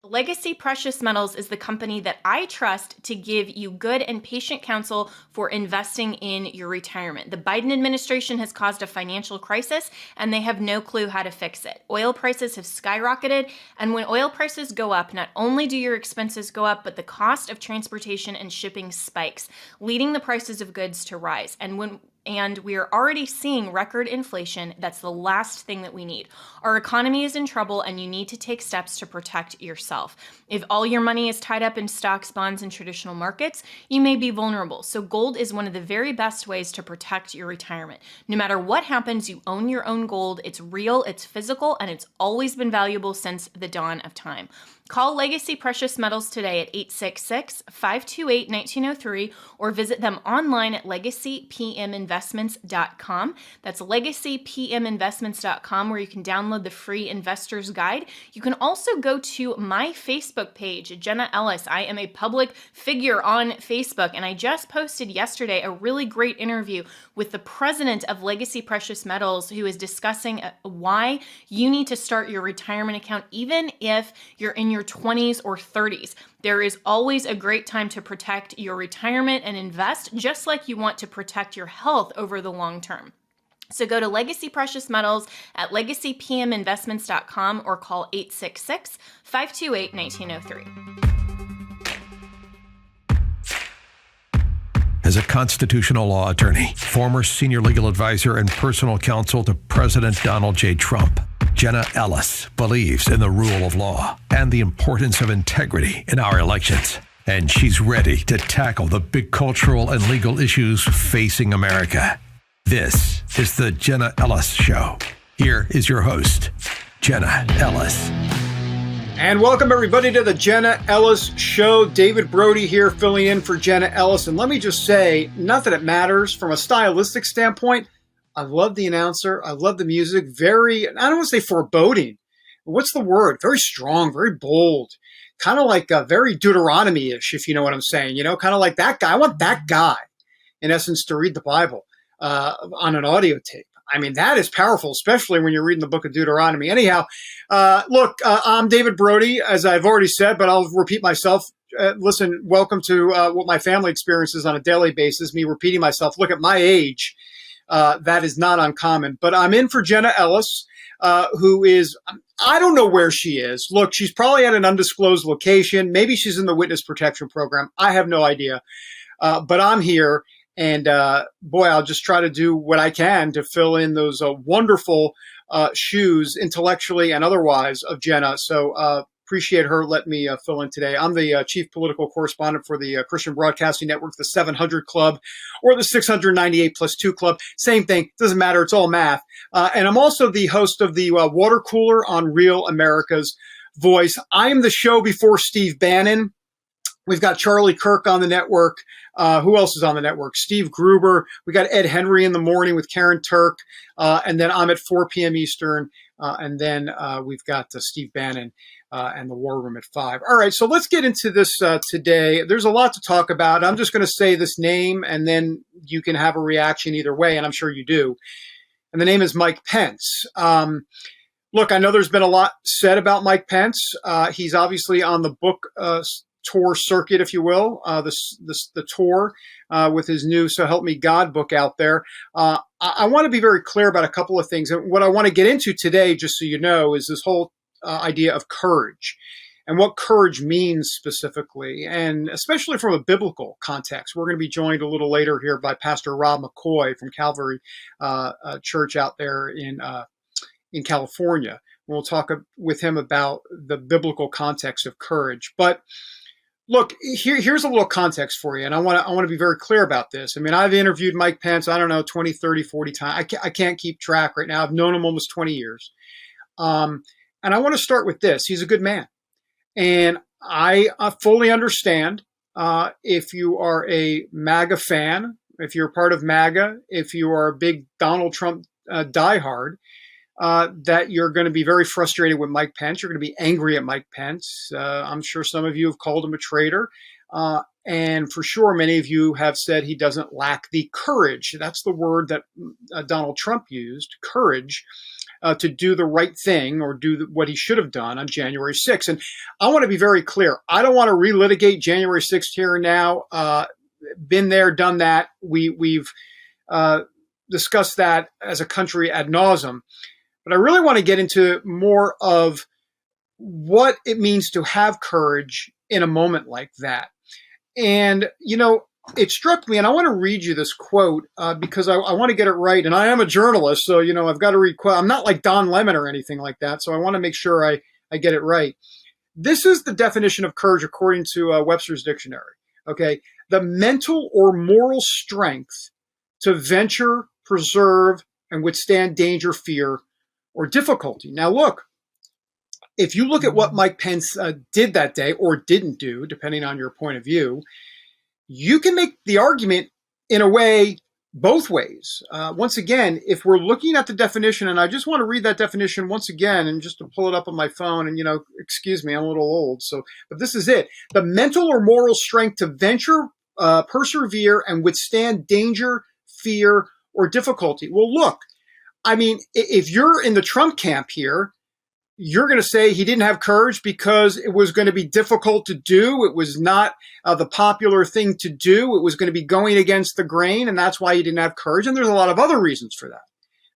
Legacy Precious Metals is the company that I trust to give you good and patient counsel for investing in your retirement. The Biden administration has caused a financial crisis, and they have no clue how to fix it. Oil prices have skyrocketed, and when oil prices go up, not only do your expenses go up, but the cost of transportation and shipping spikes, leading the prices of goods to rise. And we are already seeing record inflation. That's the last thing that we need. Our economy is in trouble, and you need to take steps to protect yourself. If all your money is tied up in stocks, bonds, and traditional markets, you may be vulnerable. So gold is one of the very best ways to protect your retirement. No matter what happens, you own your own gold. It's real, it's physical, and it's always been valuable since the dawn of time. Call Legacy Precious Metals today at 866-528-1903 or visit them online at legacypminvestments.com. That's legacypminvestments.com, where you can download the free investor's guide. You can also go to my Facebook page, Jenna Ellis. I am a public figure on Facebook, and I just posted yesterday a really great interview with the president of Legacy Precious Metals, who is discussing why you need to start your retirement account even if you're in your 20s or 30s. There is always a great time to protect your retirement and invest, just like you want to protect your health over the long term. So go to Legacy Precious Metals at legacypminvestments.com or call 866-528-1903. As a constitutional law attorney, former senior legal advisor, and personal counsel to President Donald J. Trump, Jenna Ellis believes in the rule of law and the importance of integrity in our elections. And she's ready to tackle the big cultural and legal issues facing America. This is the Jenna Ellis Show. Here is your host, Jenna Ellis. And welcome, everybody, to the Jenna Ellis Show. David Brody here, filling in for Jenna Ellis. And let me just say, not that it matters from a stylistic standpoint. I love the announcer. I love the music. Very, I don't want to say foreboding. What's the word? Very strong, very bold. Kind of like very Deuteronomy-ish, if you know what I'm saying. You know, kind of like that guy. I want that guy, in essence, to read the Bible on an audio tape. I mean, that is powerful, especially when you're reading the book of Deuteronomy. Anyhow, look, I'm David Brody, as I've already said, but I'll repeat myself. Listen, welcome to what my family experiences on a daily basis, me repeating myself. Look, at my age, that is not uncommon. But I'm in for Jenna Ellis, who is, I don't know where she is. Look, she's probably at an undisclosed location. Maybe she's in the witness protection program. I have no idea. But I'm here. And boy, I'll just try to do what I can to fill in those wonderful shoes, intellectually and otherwise, of Jenna. So appreciate her letting me fill in today. I'm the chief political correspondent for the Christian Broadcasting Network, the 700 Club, or the 698 plus 2 Club. Same thing. Doesn't matter. It's all math. And I'm also the host of the Water Cooler on Real America's Voice. I am the show before Steve Bannon. We've got Charlie Kirk on the network. Who else is on the network? Steve Gruber. We got Ed Henry in the morning with Karen Turk. And then I'm at 4 p.m. Eastern. And then we've got Steve Bannon and the War Room at 5. All right, so let's get into this today. There's a lot to talk about. I'm just going to say this name, and then you can have a reaction either way, and I'm sure you do. And the name is Mike Pence. Look, I know there's been a lot said about Mike Pence. He's obviously on the book tour circuit, if you will, the tour with his new So Help Me God book out there. I want to be very clear about a couple of things. And what I want to get into today, just so you know, is this whole idea of courage and what courage means specifically, and especially from a biblical context. We're going to be joined a little later here by Pastor Rob McCoy from Calvary Church out there in California. We'll talk with him about the biblical context of courage. But look, here's a little context for you, and I want to be very clear about this. I mean, I've interviewed Mike Pence, I don't know, 20, 30, 40 times. I can't keep track right now. I've known him almost 20 years. And I want to start with this. He's a good man. And I fully understand if you are a MAGA fan, if you're part of MAGA, if you are a big Donald Trump diehard, that you're going to be very frustrated with Mike Pence. You're going to be angry at Mike Pence. I'm sure some of you have called him a traitor. And for sure, many of you have said he doesn't lack the courage. That's the word that Donald Trump used, courage, to do the right thing or do what he should have done on January 6th. And I want to be very clear. I don't want to relitigate January 6th here and now. Been there, done that. We've discussed that as a country ad nauseum. But I really want to get into more of what it means to have courage in a moment like that. And, it struck me, and I want to read you this quote because I want to get it right. And I am a journalist, so, I've got to read quote. I'm not like Don Lemon or anything like that, so I want to make sure I get it right. This is the definition of courage according to Webster's Dictionary. Okay, the mental or moral strength to venture, preserve, and withstand danger, fear, or difficulty. Now, look, if you look at what Mike Pence did that day or didn't do, depending on your point of view, you can make the argument in a way both ways. Once again, if we're looking at the definition, and I just want to read that definition once again, and just to pull it up on my phone, and, excuse me, I'm a little old, but this is it. The mental or moral strength to venture, persevere, and withstand danger, fear, or difficulty. Well, look, I mean, if you're in the Trump camp here, you're going to say he didn't have courage because it was going to be difficult to do. It was not the popular thing to do. It was going to be going against the grain, and that's why he didn't have courage. And there's a lot of other reasons for that.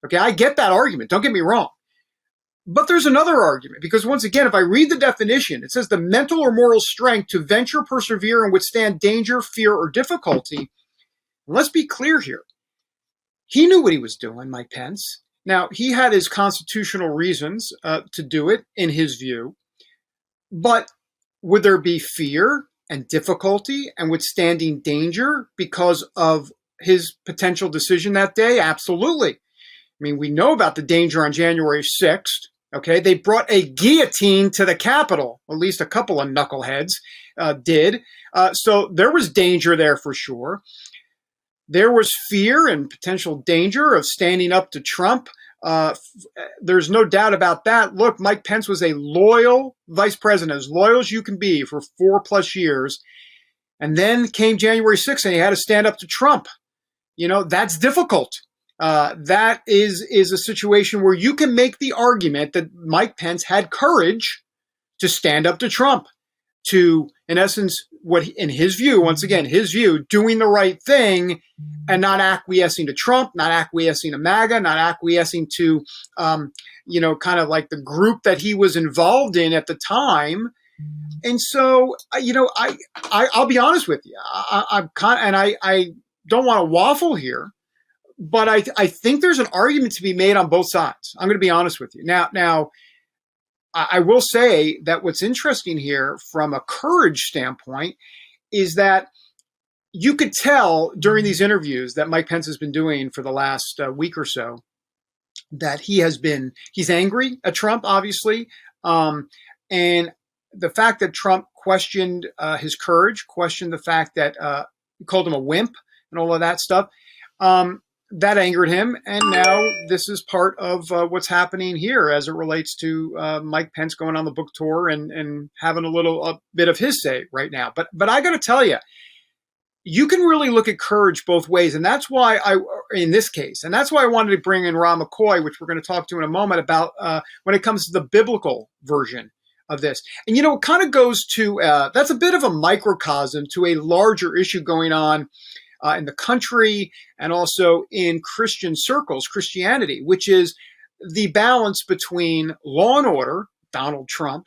Okay, I get that argument. Don't get me wrong. But there's another argument, because once again, if I read the definition, it says the mental or moral strength to venture, persevere, and withstand danger, fear, or difficulty. And let's be clear here. He knew what he was doing, Mike Pence. Now, he had his constitutional reasons to do it, in his view. But would there be fear and difficulty and withstanding danger because of his potential decision that day? Absolutely. I mean, we know about the danger on January 6th. Okay, they brought a guillotine to the Capitol. At least a couple of knuckleheads did. So there was danger there for sure. There was fear and potential danger of standing up to Trump. There's no doubt about that. Look, Mike Pence was a loyal vice president, as loyal as you can be for 4+ years. And then came January 6th and he had to stand up to Trump. That's difficult. That is a situation where you can make the argument that Mike Pence had courage to stand up to Trump, to, in essence, what, in his view, once again, his view, doing the right thing and not acquiescing to Trump, not acquiescing to MAGA, not acquiescing to, kind of like the group that he was involved in at the time. And so, I'll be honest with you. I don't want to waffle here, but I think there's an argument to be made on both sides. I'm going to be honest with you. Now, I will say that what's interesting here from a courage standpoint is that you could tell during these interviews that Mike Pence has been doing for the last week or so that he's angry at Trump, obviously. And the fact that Trump questioned his courage, questioned the fact that he called him a wimp and all of that stuff, that angered him. And now this is part of what's happening here as it relates to Mike Pence going on the book tour and having a bit of his say right now. But I got to tell you, you can really look at courage both ways. And that's why in this case, and that's why I wanted to bring in Rob McCoy, which we're going to talk to in a moment about when it comes to the biblical version of this. And, it kind of goes to, that's a bit of a microcosm to a larger issue going on in the country and also in Christian circles, Christianity, which is the balance between law and order, Donald Trump,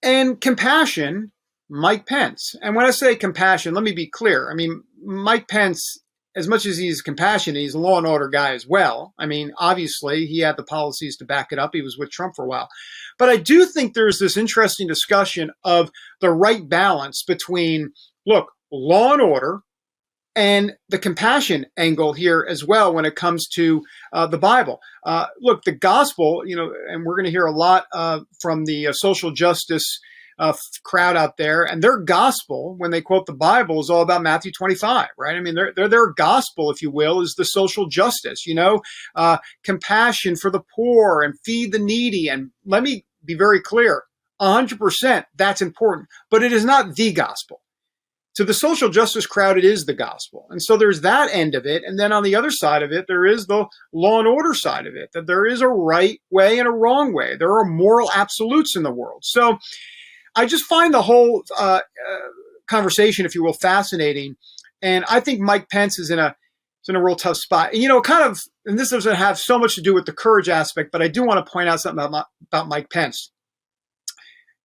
and compassion, Mike Pence. And when I say compassion, let me be clear. I mean, Mike Pence, as much as he's compassionate, he's a law and order guy as well. I mean, obviously, he had the policies to back it up. He was with Trump for a while. But I do think there's this interesting discussion of the right balance between, look, law and order, and the compassion angle here as well when it comes to the Bible. Look, the gospel, and we're going to hear a lot from the social justice crowd out there, and their gospel, when they quote the Bible, is all about Matthew 25, right? I mean, their gospel, if you will, is the social justice, compassion for the poor and feed the needy. And let me be very clear, 100%, that's important, but it is not the gospel. to the social justice crowd, it is the gospel. And so there's that end of it. And then on the other side of it, there is the law and order side of it, that there is a right way and a wrong way. There are moral absolutes in the world. So I just find the whole conversation, if you will, fascinating. And I think Mike Pence is in a real tough spot. And, and this doesn't have so much to do with the courage aspect, but I do want to point out something about Mike Pence.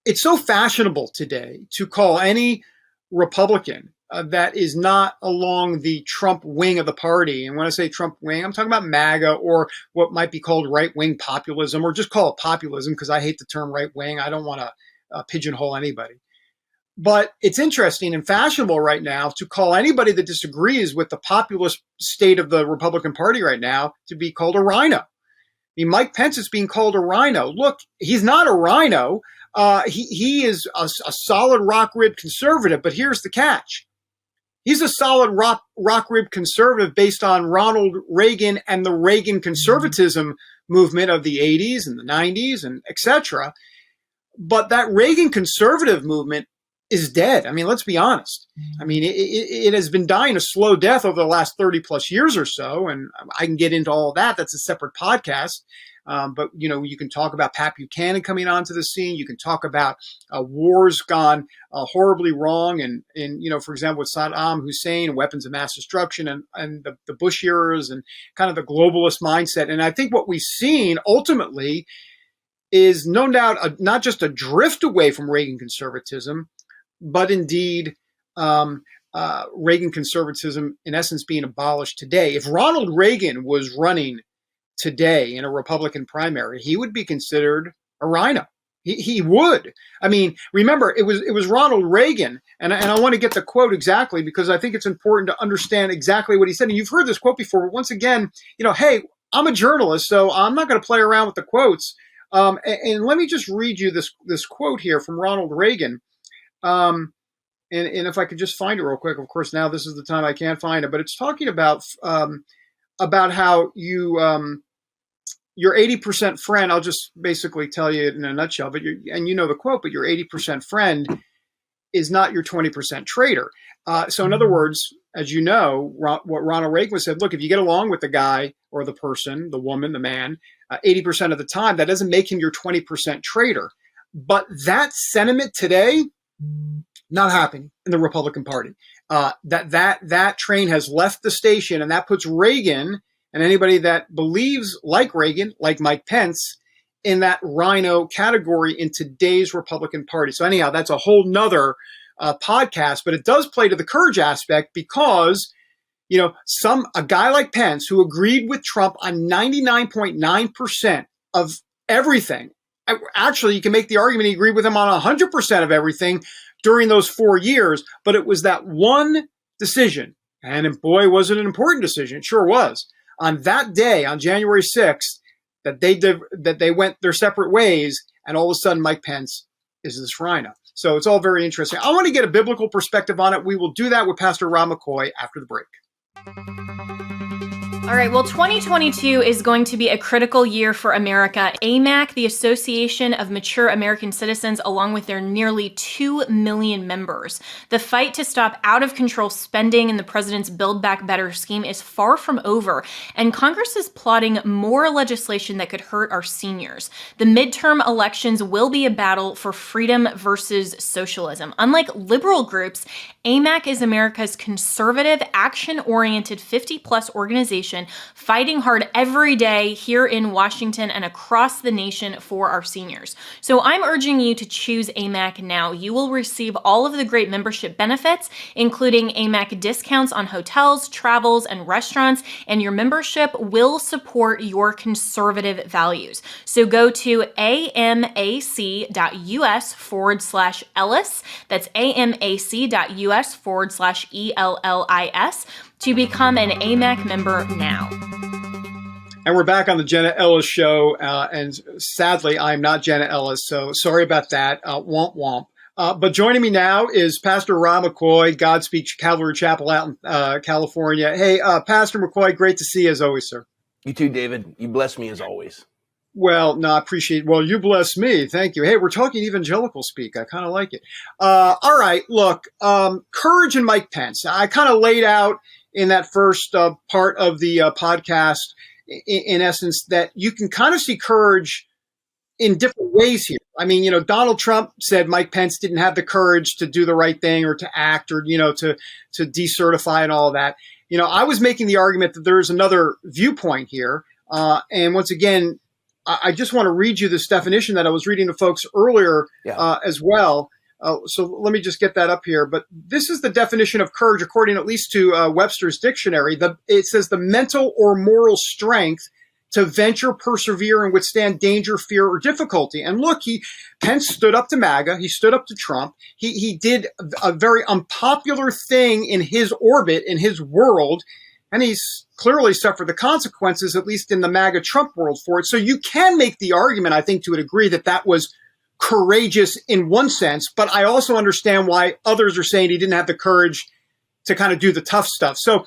It's so fashionable today to call any Republican that is not along the Trump wing of the party. And when I say Trump wing, I'm talking about MAGA, or what might be called right-wing populism, or just call it populism, because I hate the term right-wing. I don't want to pigeonhole anybody. But it's interesting and fashionable right now to call anybody that disagrees with the populist state of the Republican Party right now to be called a rhino. I mean, Mike Pence is being called a rhino. Look, he's not a rhino. He is a solid rock-ribbed conservative, but here's the catch. He's a solid rock-ribbed conservative based on Ronald Reagan and the Reagan conservatism movement of the 80s and the 90s and et cetera. But that Reagan conservative movement is dead. I mean, let's be honest. I mean, it has been dying a slow death over the last 30 plus years or so. And I can get into all that. That's a separate podcast. But, you can talk about Pat Buchanan coming onto the scene. You can talk about wars gone horribly wrong. And, for example, with Saddam Hussein and weapons of mass destruction and the Bush eras and kind of the globalist mindset. And I think what we've seen ultimately is no doubt not just a drift away from Reagan conservatism, but indeed Reagan conservatism, in essence, being abolished today. If Ronald Reagan was running today in a Republican primary, he would be considered a rhino. He would. I mean, remember, it was Ronald Reagan, and I want to get the quote exactly because I think it's important to understand exactly what he said. And you've heard this quote before, but once again, hey, I'm a journalist, so I'm not going to play around with the quotes. And let me just read you this quote here from Ronald Reagan. And if I could just find it real quick, of course, now this is the time I can't find it, but it's talking about how your 80% friend, I'll just basically tell you in a nutshell, but the quote, but your 80% friend is not your 20% traitor. So in other words, as you know, what Ronald Reagan said, look, if you get along with the guy or the person, the woman, the man, 80% of the time, that doesn't make him your 20% traitor. But that sentiment today, not happening in the Republican Party. That train has left the station, and that puts Reagan and anybody that believes like Reagan, like Mike Pence, in that rhino category in today's Republican Party. So anyhow, that's a whole nother podcast, but it does play to the courage aspect because, a guy like Pence who agreed with Trump on 99.9% of everything. Actually, you can make the argument he agreed with him on 100% of everything during those 4 years, but it was that one decision, and boy, was it an important decision. It sure was. On that day, on January 6th, that they went their separate ways, and all of a sudden, Mike Pence is this rhino. So it's all very interesting. I want to get a biblical perspective on it. We will do that with Pastor Rob McCoy after the break. All right, well, 2022 is going to be a critical year for America. AMAC, the Association of Mature American Citizens, along with their nearly 2 million members. The fight to stop out-of-control spending in the president's Build Back Better scheme is far from over, and Congress is plotting more legislation that could hurt our seniors. The midterm elections will be a battle for freedom versus socialism. Unlike liberal groups, AMAC is America's conservative, action-oriented 50-plus organization fighting hard every day here in Washington and across the nation for our seniors. So I'm urging you to choose AMAC now. You will receive all of the great membership benefits, including AMAC discounts on hotels, travels, and restaurants, and your membership will support your conservative values. So go to amac.us/Ellis. That's amac.us/ELLIS to become an AMAC member now. And we're back on the Jenna Ellis show. And sadly, I'm not Jenna Ellis, so sorry about that. Womp womp. But joining me now is Pastor Rob McCoy, Godspeed Calvary Chapel out in California. Hey, Pastor McCoy, great to see you as always, sir. You too, David. You bless me as always. Well, no, I appreciate. Well, you bless me. Thank you. Hey, we're talking evangelical speak. I kind of like it. All right. Look, courage and Mike Pence. I kind of laid out in that first part of the podcast, in essence, that you can kind of see courage in different ways here. I mean, Donald Trump said Mike Pence didn't have the courage to do the right thing or to act or, to decertify and all of that. I was making the argument that there is another viewpoint here. And once again, I just want to read you this definition that I was reading to folks earlier as well. So let me just get that up here. But this is the definition of courage, according at least to Webster's dictionary. It says the mental or moral strength to venture, persevere, and withstand danger, fear, or difficulty. And look, Pence stood up to MAGA. He stood up to Trump. He did a very unpopular thing in his orbit, in his world. And he's clearly suffered the consequences, at least in the MAGA Trump world, for it. So you can make the argument, I think, to a degree that that was courageous in one sense. But I also understand why others are saying he didn't have the courage to kind of do the tough stuff. So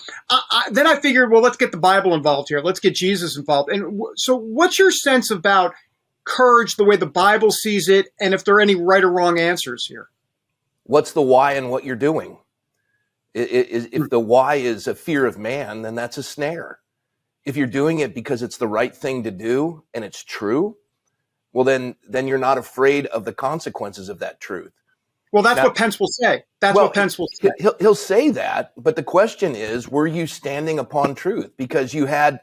then I figured, well, let's get the Bible involved here. Let's get Jesus involved. And so what's your sense about courage, the way the Bible sees it, and if there are any right or wrong answers here? What's the why in what you're doing? If the why is a fear of man, then that's a snare. If you're doing it because it's the right thing to do and it's true, well, then you're not afraid of the consequences of that truth. Well, that's what Pence will say. What Pence will say. He'll say that, but the question is, were you standing upon truth? Because you had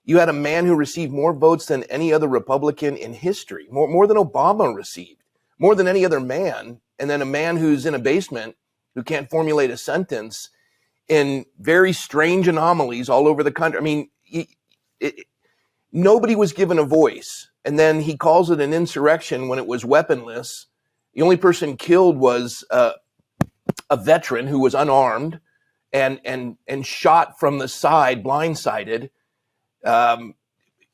a man who received more votes than any other Republican in history, more than Obama received, more than any other man, and then a man who's in a basement who can't formulate a sentence in very strange anomalies all over the country. I mean, nobody was given a voice. And then he calls it an insurrection when it was weaponless. The only person killed was a veteran who was unarmed and shot from the side, blindsided. A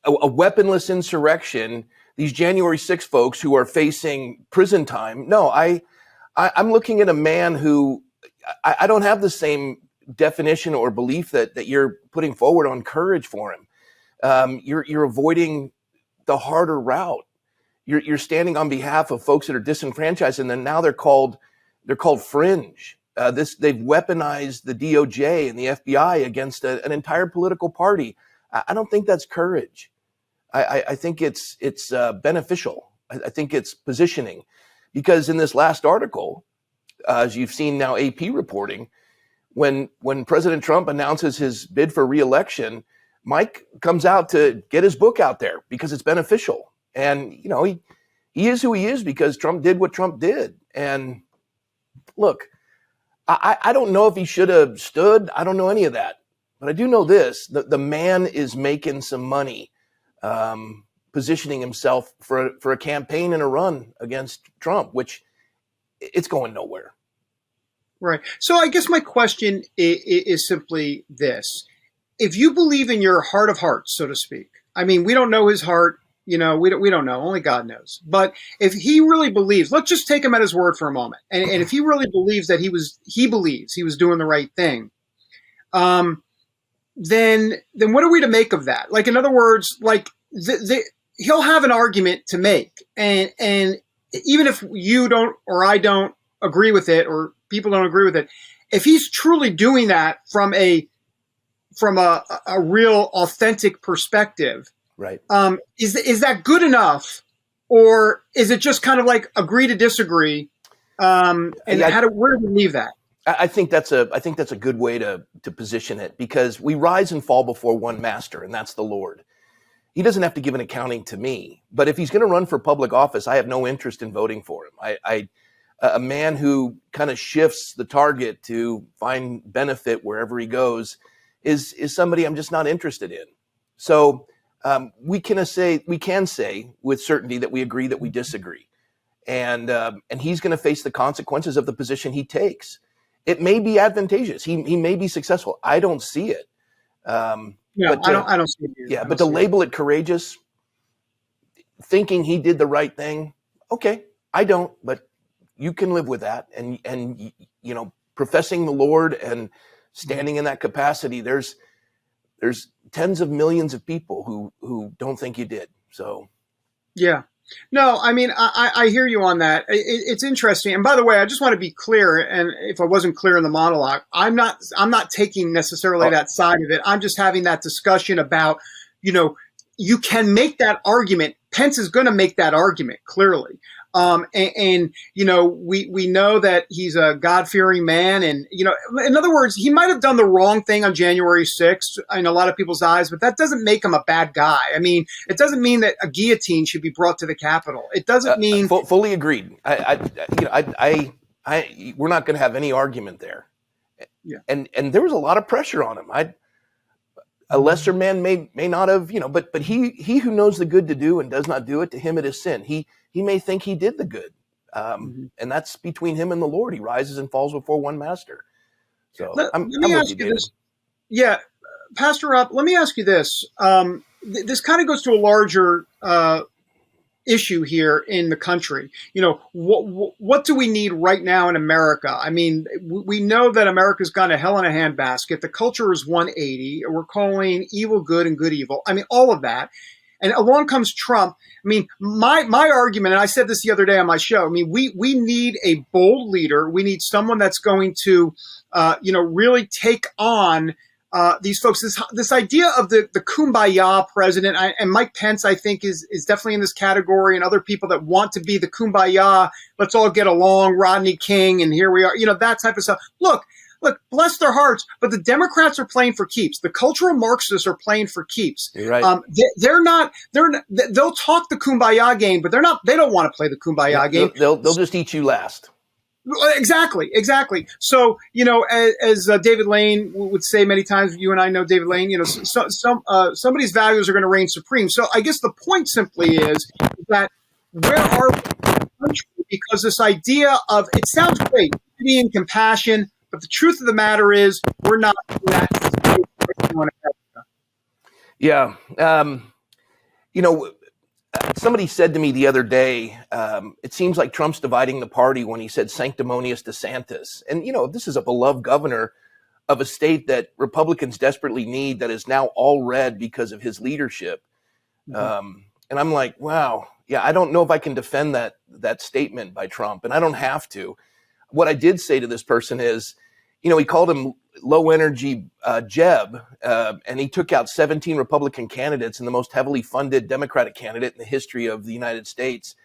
weaponless insurrection. These January 6 folks who are facing prison time. No, I'm looking at a man who I don't have the same definition or belief that you're putting forward on courage for him. You're avoiding the harder route. You're standing on behalf of folks that are disenfranchised, and then now they're called fringe. They've weaponized the DOJ and the FBI against an entire political party. I don't think that's courage. I think it's beneficial. I think it's positioning. Because in this last article, as you've seen now AP reporting, when President Trump announces his bid for re-election, Mike comes out to get his book out there because it's beneficial. And, he is who he is because Trump did what Trump did. And look, I don't know if he should have stood. I don't know any of that. But I do know this, the man is making some money positioning himself for a campaign and a run against Trump, which it's going nowhere. Right. So I guess my question is simply this. If you believe in your heart of hearts, so to speak, I mean, we don't know his heart, we don't know, only God knows. But if he really believes, let's just take him at his word for a moment. And if he really believes that he believes he was doing the right thing, then what are we to make of that? Like, in other words, like he'll have an argument to make. And even if you don't, or I don't agree with it, or people don't agree with it, if he's truly doing that from a real authentic perspective, right? Is that good enough, or is it just kind of like agree to disagree? And where do we leave that? I think that's a good way to position it, because we rise and fall before one master, and that's the Lord. He doesn't have to give an accounting to me, but if he's going to run for public office, I have no interest in voting for him. A man who kind of shifts the target to find benefit wherever he goes is somebody I'm just not interested in. So we can say with certainty that we agree that we disagree, and he's going to face the consequences of the position he takes. It may be advantageous. He may be successful. I don't see it. I don't see it either. Yeah, but to label it courageous, thinking he did the right thing, okay, I don't, but you can live with that. And professing the Lord and standing in that capacity, there's tens of millions of people who don't think you did. So Yeah. No, I mean, I hear you on that. It's interesting. And by the way, I just want to be clear. And if I wasn't clear in the monologue, I'm not taking necessarily Oh, that side of it. I'm just having that discussion about, you know, you can make that argument. Pence is going to make that argument clearly. We know that he's a God-fearing man. And, in other words, he might have done the wrong thing on January 6th in a lot of people's eyes, but that doesn't make him a bad guy. I mean, it doesn't mean that a guillotine should be brought to the Capitol. It doesn't mean. fully agreed. We're not going to have any argument there. Yeah. And there was a lot of pressure on him. A lesser man may not have, but he who knows the good to do and does not do it, to him it is sin. He may think he did the good, and that's between him and the Lord. He rises and falls before one master. So Let I'm me with ask you, you David. this. Yeah, Pastor Rob, let me ask you this. This kind of goes to a larger issue here in the country. What do we need right now in America? I mean, we know that America's gone to hell in a handbasket. The culture is 180. We're calling evil good and good evil. I mean, all of that. And along comes Trump. I mean, my argument, and I said this the other day on my show, I mean, we need a bold leader. We need someone that's going to, really take on these folks. This idea of the kumbaya president, and Mike Pence, I think, is definitely in this category, and other people that want to be the kumbaya, let's all get along, Rodney King, and here we are, that type of stuff. Look, bless their hearts, but the Democrats are playing for keeps. The cultural Marxists are playing for keeps. You're right. They'll talk the kumbaya game, but they don't want to play the kumbaya game. They'll just eat you last. Exactly. So, as David Lane would say many times, you and I know David Lane, somebody's values are going to reign supreme. So I guess the point simply is that where are we in the country? Because this idea of, it sounds great, unity and compassion, but the truth of the matter is we're not in that situation. Yeah. Somebody said to me the other day, it seems like Trump's dividing the party when he said sanctimonious DeSantis. And, this is a beloved governor of a state that Republicans desperately need, that is now all red because of his leadership. And I'm like, wow, yeah, I don't know if I can defend that statement by Trump, and I don't have to. What I did say to this person is, he called him low energy Jeb, and he took out 17 Republican candidates and the most heavily funded Democratic candidate in the history of the United States,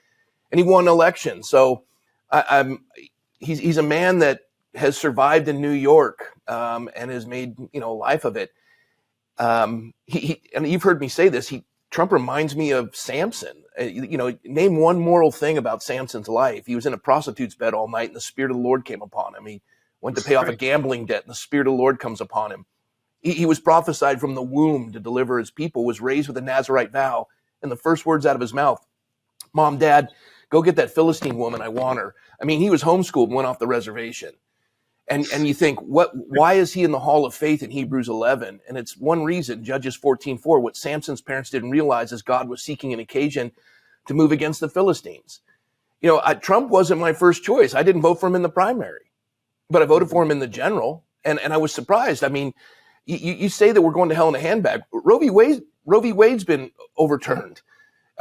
and he won an election. So he's a man that has survived in New York and has made a life of it. And you've heard me say this. Trump reminds me of Samson. Name one moral thing about Samson's life. He was in a prostitute's bed all night, and the Spirit of the Lord came upon him. He went to pay off a gambling debt, and the Spirit of the Lord comes upon him. He was prophesied from the womb to deliver his people, was raised with a Nazirite vow, and the first words out of his mouth, Mom, Dad, go get that Philistine woman. I want her. I mean, he was homeschooled and went off the reservation. And you think, why is he in the hall of faith in Hebrews 11? And it's one reason, Judges 14:4. What Samson's parents didn't realize is God was seeking an occasion to move against the Philistines. Trump wasn't my first choice. I didn't vote for him in the primary, but I voted for him in the general. And I was surprised. I mean, you say that we're going to hell in a handbag. Roe v. Wade's been overturned.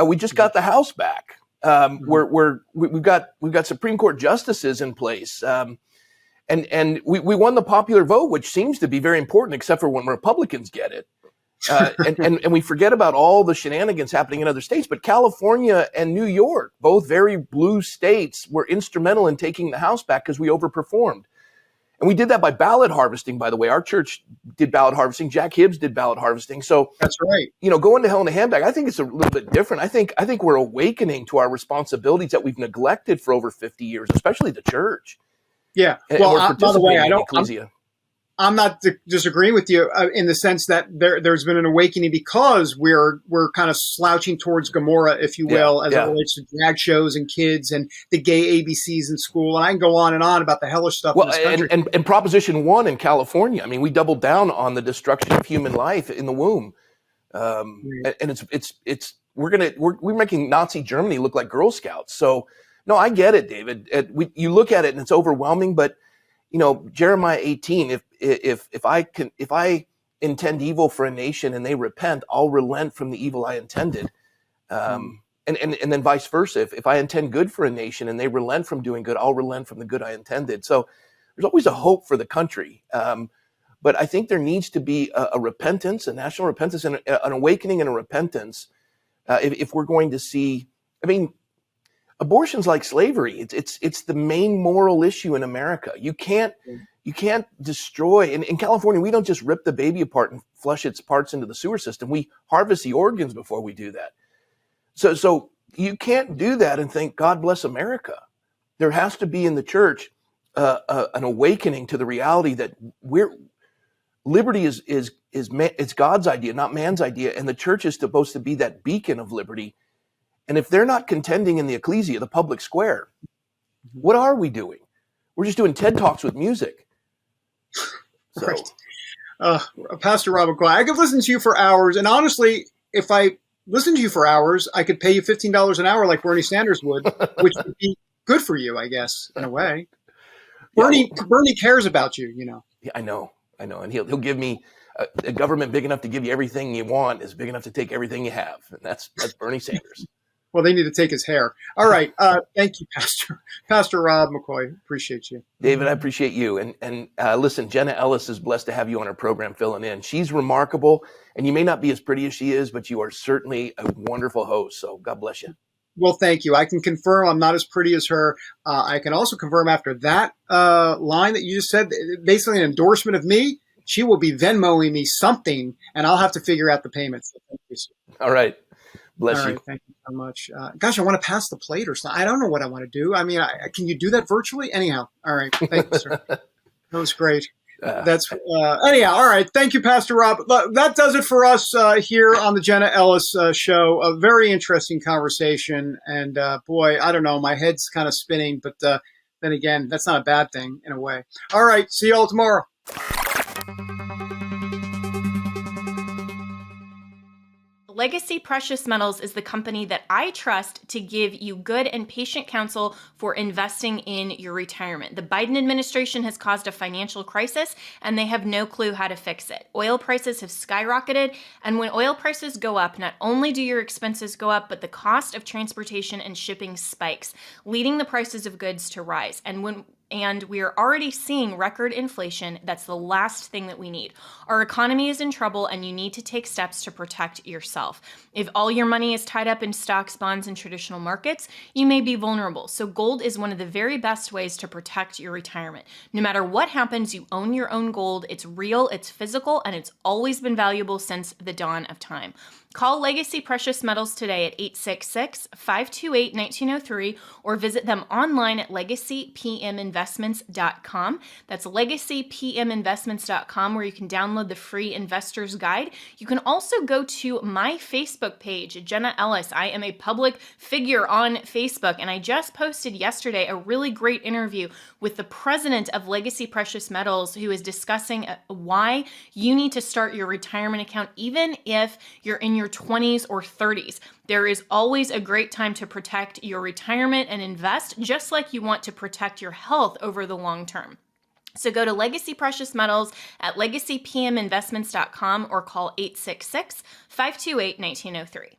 We just got the House back. We've got Supreme Court justices in place. And we won the popular vote, which seems to be very important, except for when Republicans get it. And we forget about all the shenanigans happening in other states. But California and New York, both very blue states, were instrumental in taking the House back because we overperformed. And we did that by ballot harvesting, by the way. Our church did ballot harvesting. Jack Hibbs did ballot harvesting. So that's right. Going to hell in a handbag, I think it's a little bit different. I think we're awakening to our responsibilities that we've neglected for over 50 years, especially the church. Yeah. Well, by the way, I'm not disagreeing with you in the sense that there's been an awakening because we're kind of slouching towards Gomorrah, if you will, as it relates to drag shows and kids and the gay ABCs in school. And I can go on and on about the hellish stuff in this country. And Proposition 1 in California, I mean, we doubled down on the destruction of human life in the womb. And we're making Nazi Germany look like Girl Scouts. So, no, I get it, David. You look at it and it's overwhelming, but Jeremiah 18, if I intend evil for a nation and they repent, I'll relent from the evil I intended. And then vice versa. If I intend good for a nation and they relent from doing good, I'll relent from the good I intended. So there's always a hope for the country. But I think there needs to be a repentance, a national repentance, and an awakening and a repentance if we're going to see. I mean, abortion's like slavery. It's the main moral issue in America. You can't destroy. In California, we don't just rip the baby apart and flush its parts into the sewer system. We harvest the organs before we do that. So you can't do that and think God bless America. There has to be in the church an awakening to the reality that liberty is God's idea, not man's idea, and the church is supposed to be that beacon of liberty. And if they're not contending in the ecclesia, the public square, what are we doing? We're just doing TED Talks with music. So. Right. Pastor Rob McCoy, I could listen to you for hours, and honestly, if I listen to you for hours, I could pay you $15 an hour like Bernie Sanders would, which would be good for you, I guess, in a way. Bernie cares about you, you know. Yeah, I know, and he'll give me a government big enough to give you everything you want is big enough to take everything you have, and that's Bernie Sanders. Well, they need to take his hair. All right. Thank you, Pastor Rob McCoy. Appreciate you. David, I appreciate you. And listen, Jenna Ellis is blessed to have you on her program filling in. She's remarkable, and you may not be as pretty as she is, but you are certainly a wonderful host. So God bless you. Well, thank you. I can confirm I'm not as pretty as her. I can also confirm after that line that you just said, basically an endorsement of me, she will be Venmoing me something, and I'll have to figure out the payments. So thank you, sir. All right. Bless All you. right, thank you so much. Gosh, I want to pass the plate or something. I don't know what I want to do. I mean, can you do that virtually? Anyhow, all right. Thank you, sir. That was great. That's anyhow. All right. Thank you, Pastor Rob. That does it for us here on the Jenna Ellis show. A very interesting conversation. And boy, I don't know. My head's kind of spinning. But then again, that's not a bad thing in a way. All right. See you all tomorrow. Legacy Precious Metals is the company that I trust to give you good and patient counsel for investing in your retirement. The Biden administration has caused a financial crisis, and they have no clue how to fix it. Oil prices have skyrocketed, and when oil prices go up, not only do your expenses go up, but the cost of transportation and shipping spikes, leading the prices of goods to rise. And we are already seeing record inflation. That's the last thing that we need. Our economy is in trouble, and you need to take steps to protect yourself. If all your money is tied up in stocks, bonds, and traditional markets, you may be vulnerable. So gold is one of the very best ways to protect your retirement. No matter what happens, you own your own gold. It's real, it's physical, and it's always been valuable since the dawn of time. Call Legacy Precious Metals today at 866-528-1903 or visit them online at legacypminvestments.com. That's legacypminvestments.com, where you can download the free investor's guide. You can also go to my Facebook page, Jenna Ellis. I am a public figure on Facebook, and I just posted yesterday a really great interview with the president of Legacy Precious Metals, who is discussing why you need to start your retirement account even if you're in your 20s or 30s. There is always a great time to protect your retirement and invest, just like you want to protect your health over the long term. So go to Legacy Precious Metals at legacypminvestments.com or call 866-528-1903.